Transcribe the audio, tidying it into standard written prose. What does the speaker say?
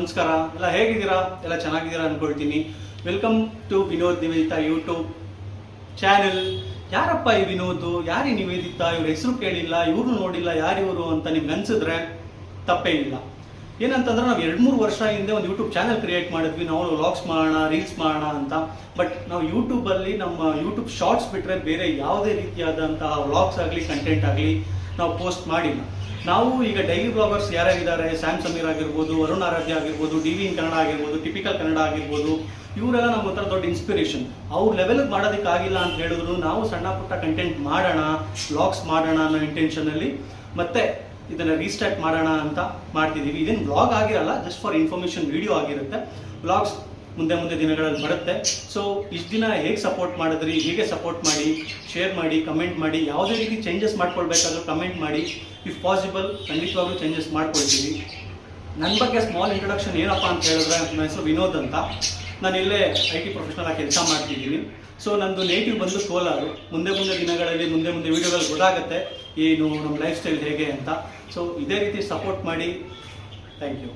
ನಮಸ್ಕಾರ. ಎಲ್ಲ ಹೇಗಿದ್ದೀರಾ? ಎಲ್ಲ ಚೆನ್ನಾಗಿದ್ದೀರಾ ಅನ್ಕೊಳ್ತೀನಿ. Welcome to Vinod Nivedita YouTube channel. ಯಾರಪ್ಪ ಈ ವಿನೋದ್, ಯಾರಿ ನಿವೇದಿತಾ, ಇವ್ರ ಹೆಸರು ಕೇಳಿಲ್ಲ, ಇವ್ರು ನೋಡಿಲ್ಲ, ಯಾರಿವರು ಅಂತ ನಿಮ್ಗೆ ಅನ್ಸಿದ್ರೆ ತಪ್ಪೇನಿಲ್ಲ. ಏನಂತಂದ್ರೆ ನಾವು 2-3 ವರ್ಷ ಹಿಂದೆ ಒಂದು ಯೂಟ್ಯೂಬ್ ಚಾನೆಲ್ ಕ್ರಿಯೇಟ್ ಮಾಡಿದ್ವಿ. ನಾವು ವ್ಲಾಗ್ಸ್ ಮಾಡೋಣ, ರೀಲ್ಸ್ ಮಾಡೋಣ ಅಂತ. ಬಟ್ ನಾವು ಯೂಟ್ಯೂಬಲ್ಲಿ ನಮ್ಮ ಯೂಟ್ಯೂಬ್ ಶಾರ್ಟ್ಸ್ ಬಿಟ್ಟರೆ ಬೇರೆ ಯಾವುದೇ ರೀತಿಯಾದಂತಹ ವ್ಲಾಗ್ಸ್ ಆಗಲಿ ಕಂಟೆಂಟ್ ಆಗಲಿ ನಾವು ಪೋಸ್ಟ್ ಮಾಡಿಲ್ಲ. ನಾವು ಈಗ ಡೈಲಿ ಬ್ಲಾಗರ್ಸ್ ಯಾರ್ಯಾರಿದ್ದಾರೆ, ಸ್ಯಾಮ್ ಸಮೀರ್ ಆಗಿರ್ಬೋದು, ವರುಣ್ ಆರಾಧ್ಯ ಆಗಿರ್ಬೋದು, ಡಿ.ವಿ ಇನ್ ಕನ್ನಡ ಆಗಿರ್ಬೋದು, ಟಿಪಿಕಲ್ ಕನ್ನಡ ಆಗಿರ್ಬೋದು, ಇವರೆಲ್ಲ ನಮ್ಮ ಹತ್ರ ದೊಡ್ಡ ಇನ್ಸ್ಪಿರೇಷನ್. ಅವ್ರ ಲೆವೆಲ್ಗೆ ಮಾಡೋದಕ್ಕಾಗಿಲ್ಲ ಅಂತ ಹೇಳಿದ್ರು ನಾವು ಸಣ್ಣ ಪುಟ್ಟ ಕಂಟೆಂಟ್ ಮಾಡೋಣ, ವ್ಲಾಗ್ಸ್ ಮಾಡೋಣ ಅನ್ನೋ ಇಂಟೆನ್ಷನಲ್ಲಿ ಮತ್ತೆ ಇದನ್ನು ರೀಸ್ಟಾರ್ಟ್ ಮಾಡೋಣ ಅಂತ ಮಾಡ್ತಿದ್ದೀವಿ. ಇದೇನು ವ್ಲಾಗ್ ಆಗಿರಲ್ಲ, ಜಸ್ಟ್ ಫಾರ್ ಇನ್ಫಾರ್ಮೇಷನ್ ವಿಡಿಯೋ ಆಗಿರುತ್ತೆ. ವ್ಲಾಗ್ಸ್ ಮುಂದೆ ದಿನಗಳಲ್ಲಿ ಬರುತ್ತೆ. ಸೊ ಇಷ್ಟು ದಿನ ಹೇಗೆ ಸಪೋರ್ಟ್ ಮಾಡಿದ್ರಿ, ಹೀಗೆ ಸಪೋರ್ಟ್ ಮಾಡಿ, ಶೇರ್ ಮಾಡಿ, ಕಮೆಂಟ್ ಮಾಡಿ. ಯಾವುದೇ ರೀತಿ ಚೇಂಜಸ್ ಮಾಡ್ಕೊಳ್ಬೇಕಾದ್ರೂ ಕಮೆಂಟ್ ಮಾಡಿ. ಇಫ್ ಪಾಸಿಬಲ್ ಖಂಡಿತವಾಗ್ಲೂ ಚೇಂಜಸ್ ಮಾಡ್ಕೊಳ್ತೀವಿ. ನನ್ನ ಬಗ್ಗೆ ಸ್ಮಾಲ್ ಇಂಟ್ರೊಡಕ್ಷನ್ ಏನಪ್ಪ ಅಂತ ಹೇಳಿದ್ರೆ, ನನ್ನ ಹೆಸರು ವಿನೋದ್ ಅಂತ. ನಾನು ಇಲ್ಲೇ IT ಪ್ರೊಫೆಷನಲ್ ಆಗಿ ಕೆಲಸ ಮಾಡ್ತಿದ್ದೀನಿ. ಸೊ ನಂದು ನೇಟಿವ್ ಬಂದು ಕೋಲಾರ. ಮುಂದೆ ದಿನಗಳಲ್ಲಿ ಮುಂದೆ ವೀಡಿಯೋಗಳಲ್ಲಿ ಗೊತ್ತಾಗುತ್ತೆ ಏನು ನಮ್ಮ ಲೈಫ್ ಸ್ಟೈಲ್ ಹೇಗೆ ಅಂತ. ಸೊ ಇದೇ ರೀತಿ ಸಪೋರ್ಟ್ ಮಾಡಿ. Thank you.